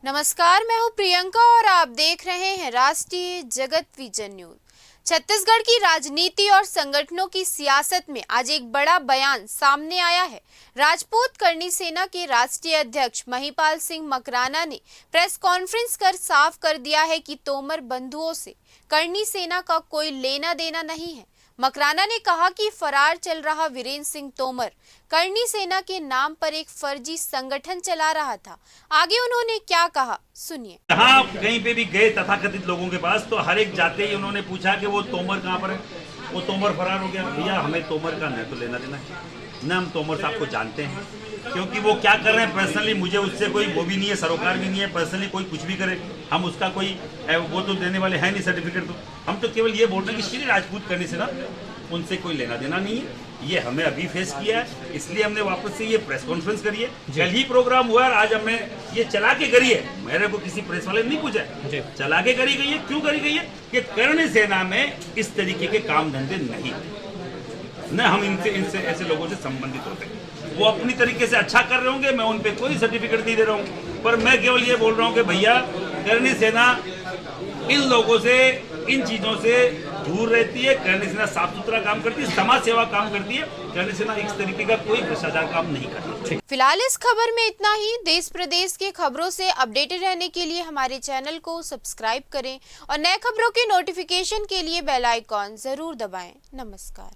नमस्कार, मैं हूं प्रियंका और आप देख रहे हैं राष्ट्रीय जगत विजन न्यूज। छत्तीसगढ़ की राजनीति और संगठनों की सियासत में आज एक बड़ा बयान सामने आया है। राजपूत करनी सेना के राष्ट्रीय अध्यक्ष महिपाल सिंह मकराना ने प्रेस कॉन्फ्रेंस कर साफ कर दिया है कि तोमर बंधुओं से करनी सेना का कोई लेना देना नहीं है। मकराना ने कहा कि फरार चल रहा वीरेंद्र सिंह तोमर करनी सेना के नाम पर एक फर्जी संगठन चला रहा था। आगे उन्होंने क्या कहा, सुनिए। जहाँ कहीं पे भी गए तथाकथित लोगों के पास तो हर एक जाते ही उन्होंने पूछा कि वो तोमर कहाँ पर है। वो तोमर फरार हो गया। भैया हमें तोमर का न तो लेना देना है, न हम तोमर साहब को जानते हैं, क्योंकि वो क्या कर रहे हैं पर्सनली मुझे उससे कोई वो भी नहीं है, सरोकार भी नहीं है। पर्सनली कोई कुछ भी करे हम उसका कोई वो तो देने वाले हैं नहीं सर्टिफिकेट। तो हम तो केवल ये बोल रहे हैं कि श्री राजपूत करने से ना उनसे कोई लेना देना नहीं है। ये हमें अभी फेस किया है, इसलिए हमने वापस से ये प्रेस कॉन्फ्रेंस करी है। कल ही प्रोग्राम हुआ और आज हमें ये चला के करी है। मेरे को किसी प्रेस वाले ने नहीं पूछा, चला के करी गई है। क्यों करी गई है कि करनी सेना में इस तरीके के काम धंधे नहीं, न हम इनसे ऐसे लोगों से संबंधित होते हैं। वो अपनी तरीके से अच्छा कर रहे होंगे, मैं उन पे कोई सर्टिफिकेट नहीं दे रहा हूँ, पर मैं केवल ये बोल रहा हूँ कि भैया करनी सेना इन लोगों से, इन चीजों से दूर रहती है। करनी सेना साफ सुथरा काम करती है, समाज सेवा काम करती है। करनी सेना इस तरीके का कोई भ्रष्टाचार काम नहीं करती। फिलहाल इस खबर में इतना ही। देश प्रदेश के खबरों से अपडेटेड रहने के लिए हमारे चैनल को सब्सक्राइब करें और नए खबरों के नोटिफिकेशन के लिए बेल आइकॉन जरूर दबाएं। नमस्कार।